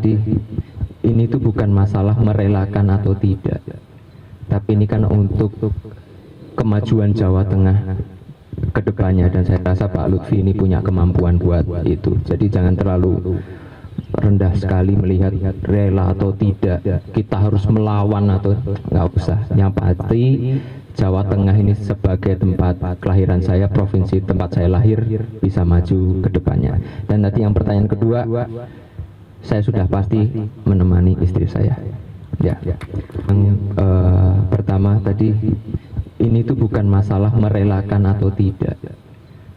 tadi, ini tuh bukan masalah merelakan atau tidak, tapi ini kan untuk kemajuan Jawa Tengah ke depannya, dan saya rasa Pak Lutfi ini punya kemampuan buat itu. Jadi jangan terlalu rendah sekali melihat rela atau tidak, kita harus melawan atau nggak usah. Yang pasti Jawa Tengah ini sebagai tempat kelahiran saya, provinsi tempat saya lahir, bisa maju ke depannya. Dan nanti yang pertanyaan kedua, saya sudah pasti menemani istri saya. Ya. Yang pertama tadi, ini tuh bukan masalah merelakan atau tidak,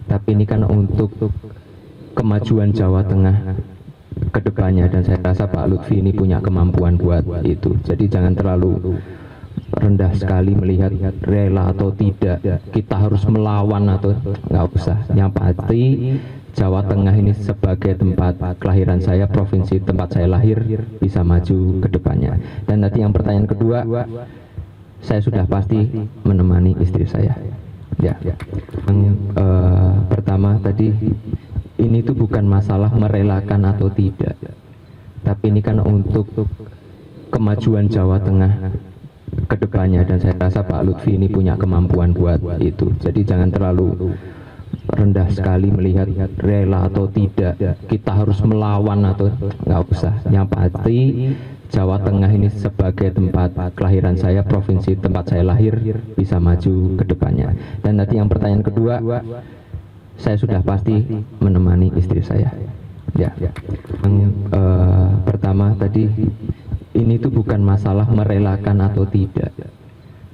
tapi ini kan untuk kemajuan Jawa Tengah ke depannya, dan saya rasa Pak Lutfi ini punya kemampuan buat itu. Jadi jangan terlalu rendah sekali melihat rela atau tidak, kita harus melawan atau nggak usah. Yang pasti Jawa Tengah ini sebagai tempat kelahiran saya, provinsi tempat saya lahir, bisa maju ke depannya. Dan nanti yang pertanyaan kedua, saya sudah pasti menemani istri saya. Ya. Yang pertama tadi, ini tuh bukan masalah merelakan atau tidak, tapi ini kan untuk kemajuan Jawa Tengah ke depannya, dan saya rasa Pak Lutfi ini punya kemampuan buat itu. Jadi jangan terlalu rendah sekali melihat rela atau tidak, kita harus melawan atau nggak usah. Yang pasti Jawa Tengah ini sebagai tempat kelahiran saya, provinsi tempat saya lahir, bisa maju ke depannya. Dan nanti yang pertanyaan kedua, saya sudah pasti menemani istri saya. Ya. Yang pertama tadi, ini tuh bukan masalah merelakan atau tidak,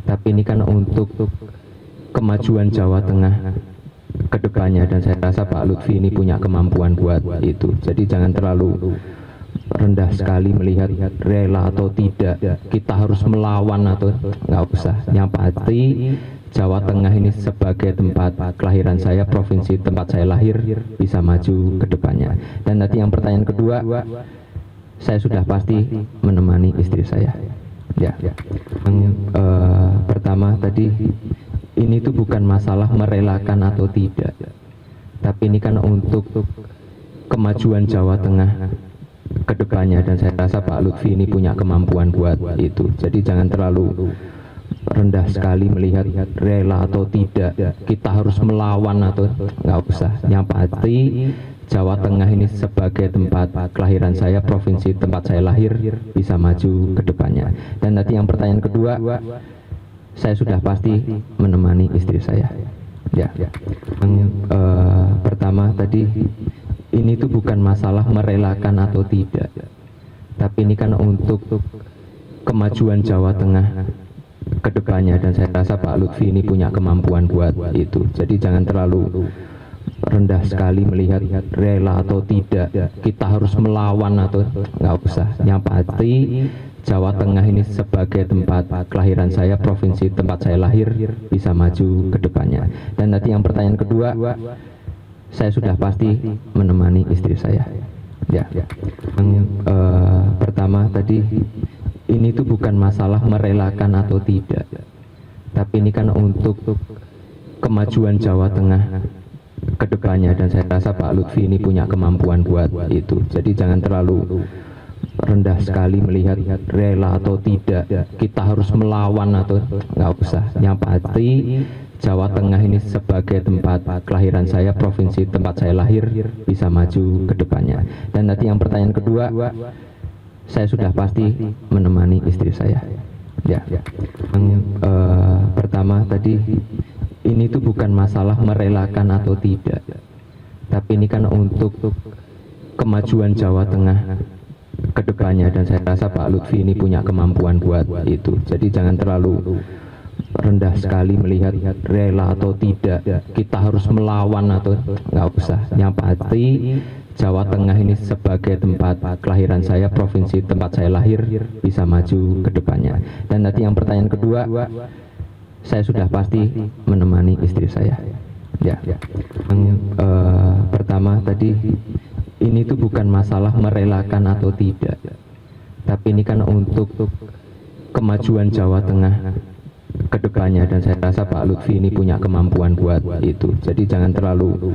tapi ini kan untuk kemajuan Jawa Tengah ke depannya, dan saya rasa Pak Lutfi ini punya kemampuan buat itu. Jadi jangan terlalu rendah sekali melihat rela atau tidak, kita harus melawan atau nggak usah. Yang pasti Jawa Tengah ini sebagai tempat kelahiran saya, provinsi tempat saya lahir, bisa maju ke depannya. Dan nanti yang pertanyaan kedua, saya sudah pasti menemani istri saya. Ya. Yang pertama tadi, ini tuh bukan masalah merelakan atau tidak, tapi ini kan untuk kemajuan Jawa Tengah ke depannya, dan saya rasa Pak Lutfi ini punya kemampuan buat itu. Jadi jangan terlalu rendah sekali melihat rela atau tidak, kita harus melawan atau nggak usah. Yang pasti Jawa Tengah ini sebagai tempat kelahiran saya, provinsi tempat saya lahir, bisa maju ke depannya. Dan nanti yang pertanyaan kedua, saya sudah pasti menemani istri saya. Ya. Yang pertama tadi, ini tuh bukan masalah merelakan atau tidak, tapi ini kan untuk kemajuan Jawa Tengah ke depannya, dan saya rasa Pak Lutfi ini punya kemampuan buat itu. Jadi jangan terlalu rendah sekali melihat rela atau tidak, kita harus melawan atau nggak usah. Yang pasti Jawa Tengah ini sebagai tempat kelahiran saya, provinsi tempat saya lahir, bisa maju ke depannya. Dan nanti yang pertanyaan kedua, saya sudah pasti menemani istri saya. Ya. Yang pertama tadi, ini tuh bukan masalah merelakan atau tidak, tapi ini kan untuk kemajuan Jawa Tengah ke depannya, dan saya rasa Pak Lutfi ini punya kemampuan buat itu. Jadi jangan terlalu rendah sekali melihat rela atau tidak, kita harus melawan atau nggak usah. Yang pasti Jawa Tengah ini sebagai tempat kelahiran saya, provinsi tempat saya lahir, bisa maju ke depannya. Dan nanti yang pertanyaan kedua, saya sudah pasti menemani istri saya. Ya. Yang pertama tadi, ini tuh bukan masalah merelakan atau tidak, tapi ini kan untuk kemajuan Jawa Tengah ke depannya, dan saya rasa Pak Lutfi ini punya kemampuan buat itu. Jadi jangan terlalu rendah sekali melihat rela atau tidak, kita harus melawan atau nggak usah. Yang pasti Jawa Tengah ini sebagai tempat kelahiran saya, provinsi tempat saya lahir, bisa maju ke depannya. Dan nanti yang pertanyaan kedua, saya sudah pasti menemani istri saya. Ya. Yang pertama tadi, ini tuh bukan masalah merelakan atau tidak, tapi ini kan untuk kemajuan Jawa Tengah ke depannya, dan saya rasa Pak Lutfi ini punya kemampuan buat itu. Jadi jangan terlalu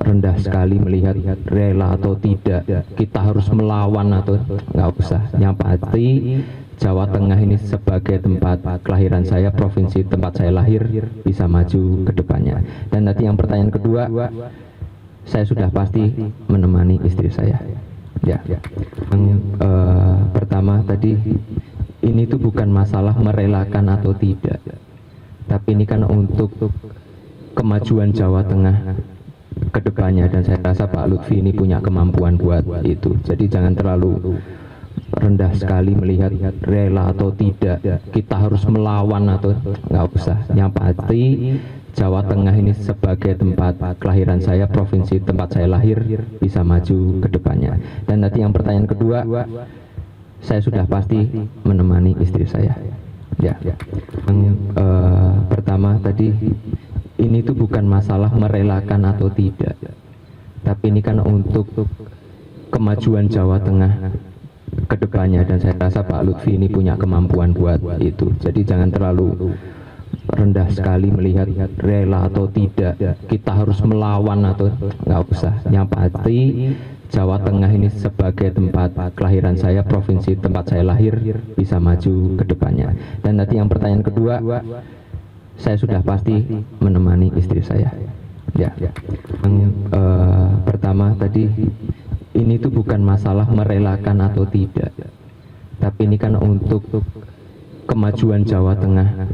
rendah sekali melihat rela atau tidak kita harus melawan atau nggak usah. Yang pasti Jawa Tengah ini sebagai tempat kelahiran saya, provinsi tempat saya lahir, bisa maju ke depannya. Dan nanti yang pertanyaan kedua, saya sudah pasti menemani istri saya. Ya. Yang pertama tadi, ini tuh bukan masalah merelakan atau tidak, tapi ini kan untuk kemajuan Jawa Tengah ke depannya, dan saya rasa Pak Lutfi ini punya kemampuan buat itu. Jadi jangan terlalu rendah sekali melihat rela atau tidak kita harus melawan atau nggak usah. Yang pasti Jawa Tengah ini sebagai tempat kelahiran saya, provinsi tempat saya lahir, bisa maju ke depannya. Dan nanti yang pertanyaan kedua, saya sudah pasti menemani istri saya. Ya. Yang pertama tadi, ini tuh bukan masalah merelakan atau tidak, tapi ini kan untuk kemajuan Jawa Tengah ke depannya, dan saya rasa Pak Lutfi ini punya kemampuan buat itu. Jadi jangan terlalu rendah sekali melihat rela atau tidak kita harus melawan atau nggak usah. Yang pasti Jawa Tengah ini sebagai tempat kelahiran saya, provinsi tempat saya lahir, bisa maju ke depannya. Dan nanti yang pertanyaan kedua, saya sudah pasti menemani istri saya. Ya. Yang pertama tadi, ini tuh bukan masalah merelakan atau tidak, tapi ini kan untuk kemajuan Jawa Tengah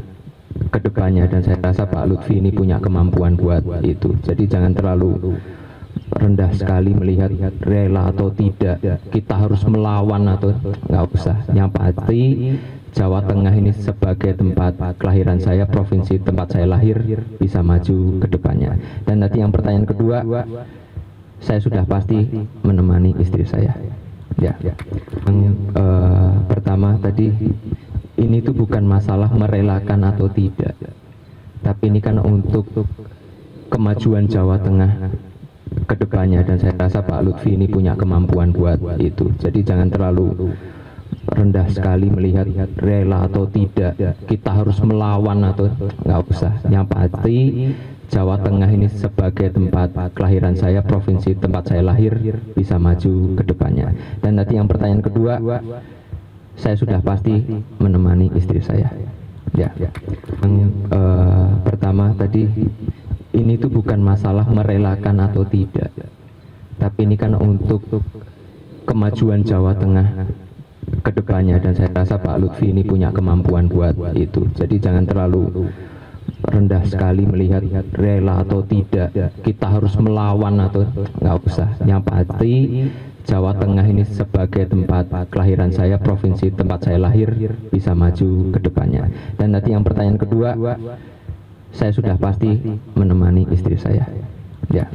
ke depannya, dan saya rasa Pak Lutfi ini punya kemampuan buat itu. Jadi jangan terlalu rendah sekali melihat rela atau tidak kita harus melawan atau nggak usah. Yang pasti Jawa Tengah ini sebagai tempat kelahiran saya, provinsi tempat saya lahir, bisa maju ke depannya. Dan nanti yang pertanyaan kedua, saya sudah pasti menemani istri saya. Ya. Yang pertama tadi, ini tuh bukan masalah merelakan atau tidak, tapi ini kan untuk kemajuan Jawa Tengah ke depannya, dan saya rasa Pak Lutfi ini punya kemampuan buat itu. Jadi jangan terlalu rendah sekali melihat rela atau tidak kita harus melawan atau nggak usah. Yang pasti Jawa Tengah ini sebagai tempat kelahiran saya, provinsi tempat saya lahir, bisa maju ke depannya. Dan nanti yang pertanyaan kedua, saya sudah pasti menemani istri saya. Ya. Yang pertama tadi, ini tuh bukan masalah merelakan atau tidak, tapi ini kan untuk kemajuan Jawa Tengah ke depannya, dan saya rasa Pak Lutfi ini punya kemampuan buat itu. Jadi jangan terlalu rendah sekali melihat rela atau tidak kita harus melawan atau nggak usah. Yang pasti Jawa Tengah ini sebagai tempat kelahiran saya, provinsi tempat saya lahir, bisa maju ke depannya. Dan nanti yang pertanyaan kedua, saya sudah pasti menemani istri saya. Ya.